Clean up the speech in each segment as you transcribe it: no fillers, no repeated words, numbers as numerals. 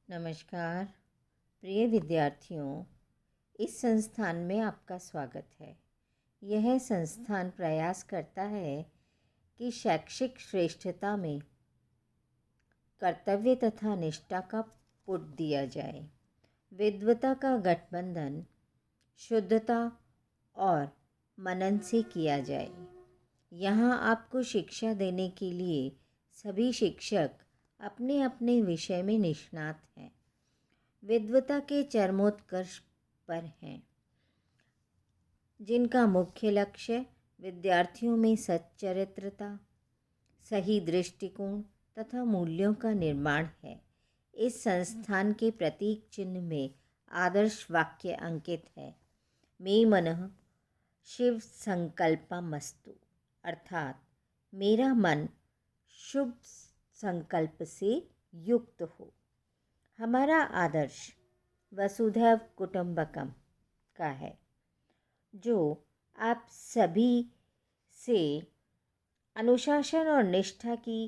नमस्कार प्रिय विद्यार्थियों, इस संस्थान में आपका स्वागत है। यह संस्थान प्रयास करता है कि शैक्षिक श्रेष्ठता में कर्तव्य तथा निष्ठा का पुट दिया जाए। विद्वता का गठबंधन शुद्धता और मनन से किया जाए। यहाँ आपको शिक्षा देने के लिए सभी शिक्षक अपने अपने विषय में निष्णात हैं, विद्वता के चरमोत्कर्ष पर हैं, जिनका मुख्य लक्ष्य विद्यार्थियों में सच्चरित्रता, सही दृष्टिकोण तथा मूल्यों का निर्माण है। इस संस्थान के प्रतीक चिन्ह में आदर्श वाक्य अंकित है, मे मनः शिव संकल्पमस्तु, अर्थात मेरा मन शुभ संकल्प से युक्त हो। हमारा आदर्श वसुधैव कुटुंबकम का है, जो आप सभी से अनुशासन और निष्ठा की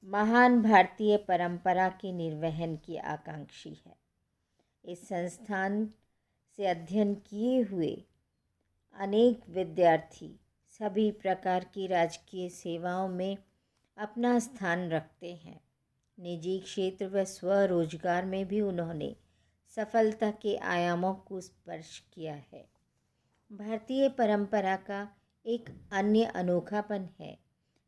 महान भारतीय परंपरा के निर्वहन की आकांक्षी है। इस संस्थान से अध्ययन किए हुए अनेक विद्यार्थी सभी प्रकार की राजकीय सेवाओं में अपना स्थान रखते हैं। निजी क्षेत्र व स्वरोजगार में भी उन्होंने सफलता के आयामों को स्पर्श किया है। भारतीय परंपरा का एक अन्य अनोखापन है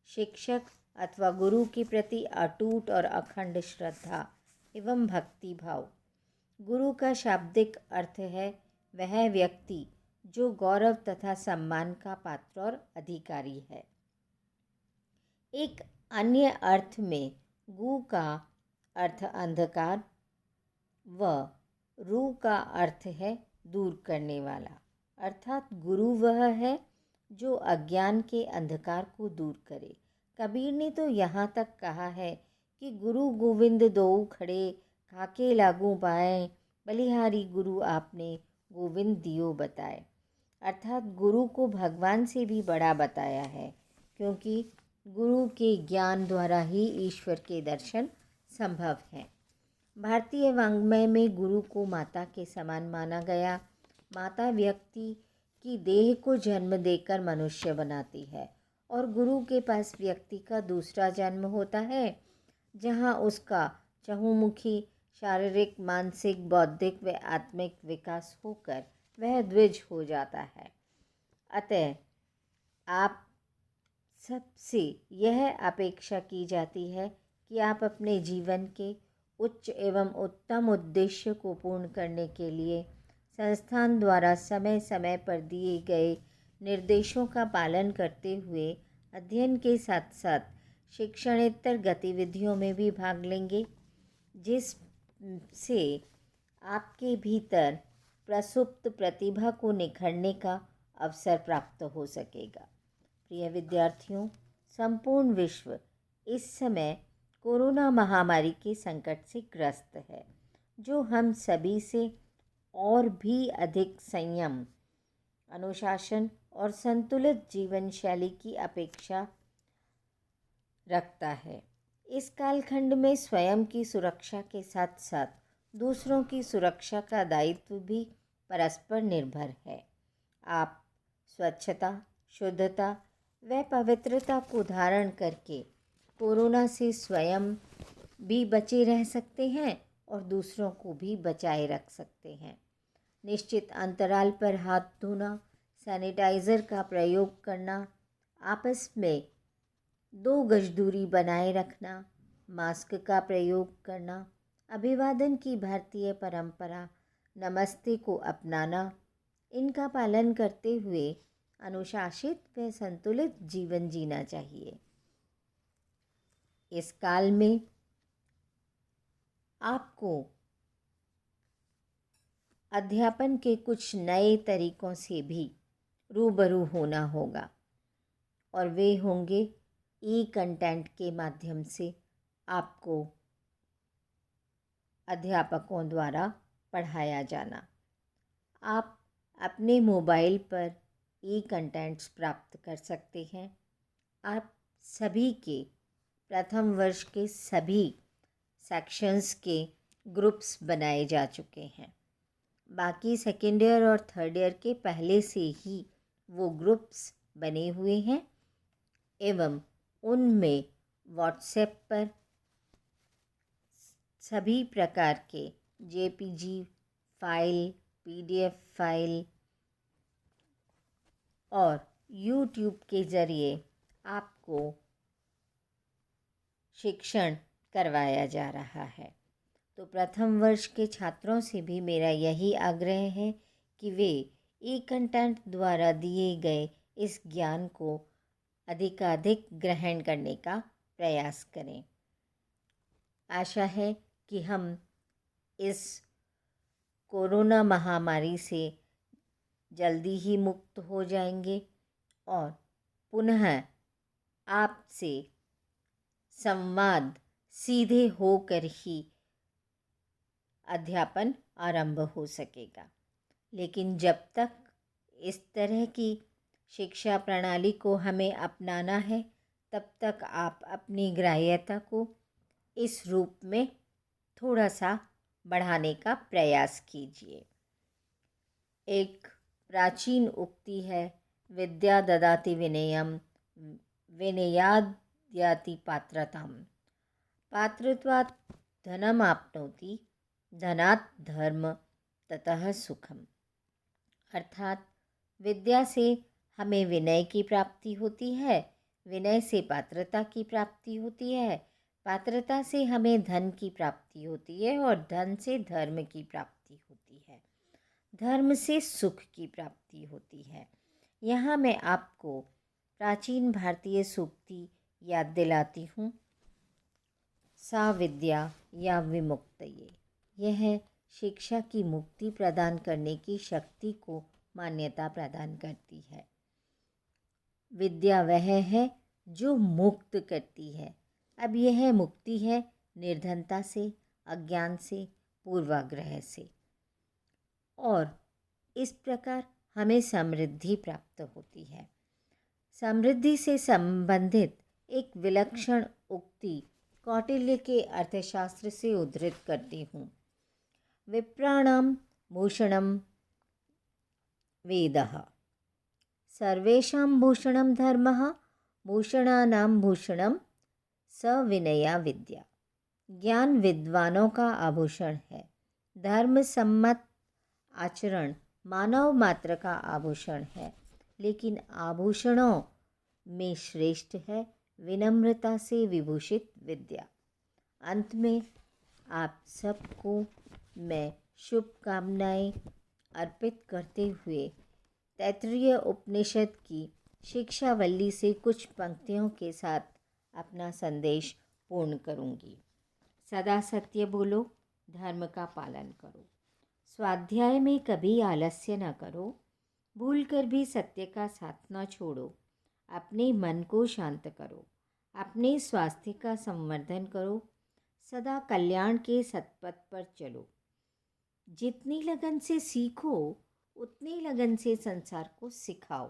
शिक्षक अथवा गुरु के प्रति अटूट और अखंड श्रद्धा एवं भक्ति भाव। गुरु का शाब्दिक अर्थ है वह व्यक्ति जो गौरव तथा सम्मान का पात्र और अधिकारी है। एक अन्य अर्थ में गु का अर्थ अंधकार व रू का अर्थ है दूर करने वाला, अर्थात गुरु वह है जो अज्ञान के अंधकार को दूर करे। कबीर ने तो यहाँ तक कहा है कि गुरु गोविंद दोऊ खड़े, काके लागू पाए, बलिहारी गुरु आपने गोविंद दियो बताए। अर्थात गुरु को भगवान से भी बड़ा बताया है, क्योंकि गुरु के ज्ञान द्वारा ही ईश्वर के दर्शन संभव हैं। भारतीय वाङ्मय में गुरु को माता के समान माना गया। माता व्यक्ति की देह को जन्म देकर मनुष्य बनाती है और गुरु के पास व्यक्ति का दूसरा जन्म होता है, जहाँ उसका चहुमुखी शारीरिक, मानसिक, बौद्धिक व आत्मिक विकास होकर वह द्विज हो जाता है। अतः आप सबसे यह अपेक्षा की जाती है कि आप अपने जीवन के उच्च एवं उत्तम उद्देश्य को पूर्ण करने के लिए संस्थान द्वारा समय समय पर दिए गए निर्देशों का पालन करते हुए अध्ययन के साथ साथ शिक्षणेतर गतिविधियों में भी भाग लेंगे, जिससे आपके भीतर प्रसुप्त प्रतिभा को निखरने का अवसर प्राप्त हो सकेगा। प्रिय विद्यार्थियों, संपूर्ण विश्व इस समय कोरोना महामारी के संकट से ग्रस्त है, जो हम सभी से और भी अधिक संयम, अनुशासन और संतुलित जीवन शैली की अपेक्षा रखता है। इस कालखंड में स्वयं की सुरक्षा के साथ साथ दूसरों की सुरक्षा का दायित्व भी परस्पर निर्भर है। आप स्वच्छता, शुद्धता व पवित्रता को धारण करके कोरोना से स्वयं भी बचे रह सकते हैं और दूसरों को भी बचाए रख सकते हैं। निश्चित अंतराल पर हाथ धोना, सैनिटाइज़र का प्रयोग करना, आपस में 2 गज दूरी बनाए रखना, मास्क का प्रयोग करना, अभिवादन की भारतीय परंपरा नमस्ते को अपनाना, इनका पालन करते हुए अनुशासित व संतुलित जीवन जीना चाहिए। इस काल में आपको अध्यापन के कुछ नए तरीकों से भी रूबरू होना होगा और वे होंगे ई कंटेंट के माध्यम से आपको अध्यापकों द्वारा पढ़ाया जाना। आप अपने मोबाइल पर ई कंटेंट्स प्राप्त कर सकते हैं। आप सभी के प्रथम वर्ष के सभी सेक्शंस के ग्रुप्स बनाए जा चुके हैं। बाकी सेकेंड ईयर और थर्ड ईयर के पहले से ही वो ग्रुप्स बने हुए हैं एवं उनमें व्हाट्सएप पर सभी प्रकार के जेपीजी फाइल, पीडीएफ फाइल और यूट्यूब के ज़रिए आपको शिक्षण करवाया जा रहा है। तो प्रथम वर्ष के छात्रों से भी मेरा यही आग्रह है कि वे ई कंटेंट द्वारा दिए गए इस ज्ञान को अधिकाधिक ग्रहण करने का प्रयास करें। आशा है कि हम इस कोरोना महामारी से जल्दी ही मुक्त हो जाएंगे और पुनः आपसे संवाद सीधे होकर ही अध्यापन आरंभ हो सकेगा। लेकिन जब तक इस तरह की शिक्षा प्रणाली को हमें अपनाना है, तब तक आप अपनी ग्राह्यता को इस रूप में थोड़ा सा बढ़ाने का प्रयास कीजिए। एक प्राचीन उक्ति है, विद्या ददाति विनयम विनयाद् याति पात्रताम, पात्रत्वात् धनम आपनोति, धनात् धर्म ततः सुखम। अर्थात विद्या से हमें विनय की प्राप्ति होती है, विनय से पात्रता की प्राप्ति होती है, पात्रता से हमें धन की प्राप्ति होती है और धन से धर्म की प्राप्ति होती है, धर्म से सुख की प्राप्ति होती है। यहाँ मैं आपको प्राचीन भारतीय सूक्ति याद दिलाती हूँ, सा विद्या या विमुक्तये। यह शिक्षा की मुक्ति प्रदान करने की शक्ति को मान्यता प्रदान करती है। विद्या वह है जो मुक्त करती है। अब यह मुक्ति है निर्धनता से, अज्ञान से, पूर्वाग्रह से, और इस प्रकार हमें समृद्धि प्राप्त होती है। समृद्धि से संबंधित एक विलक्षण उक्ति कौटिल्य के अर्थशास्त्र से उद्धृत करती हूँ। विप्राणाम भूषणम वेदः, सर्वेषां भूषणं धर्मः, भूषणानां भूषणं सविनया विद्या। ज्ञान विद्वानों का आभूषण है, धर्म सम्मत आचरण मानव मात्र का आभूषण है, लेकिन आभूषणों में श्रेष्ठ है विनम्रता से विभूषित विद्या। अंत में आप सबको मैं शुभकामनाएं अर्पित करते हुए तैत्तिरीय उपनिषद की शिक्षावल्ली से कुछ पंक्तियों के साथ अपना संदेश पूर्ण करूंगी। सदा सत्य बोलो, धर्म का पालन करो, स्वाध्याय में कभी आलस्य न करो, भूल कर भी सत्य का साथ न छोड़ो, अपने मन को शांत करो, अपने स्वास्थ्य का संवर्धन करो, सदा कल्याण के सतपथ पर चलो। जितनी लगन से सीखो उतनी लगन से संसार को सिखाओ।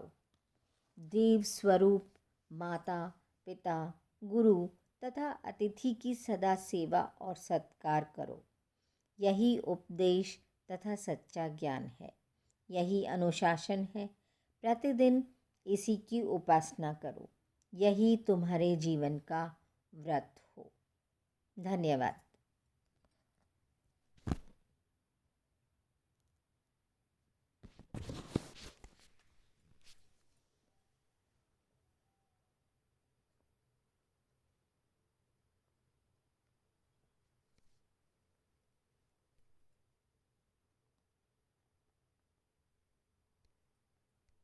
देव स्वरूप माता, पिता, गुरु तथा अतिथि की सदा सेवा और सत्कार करो। यही उपदेश तथा सच्चा ज्ञान है, यही अनुशासन है। प्रतिदिन इसी की उपासना करो, यही तुम्हारे जीवन का व्रत हो। धन्यवाद।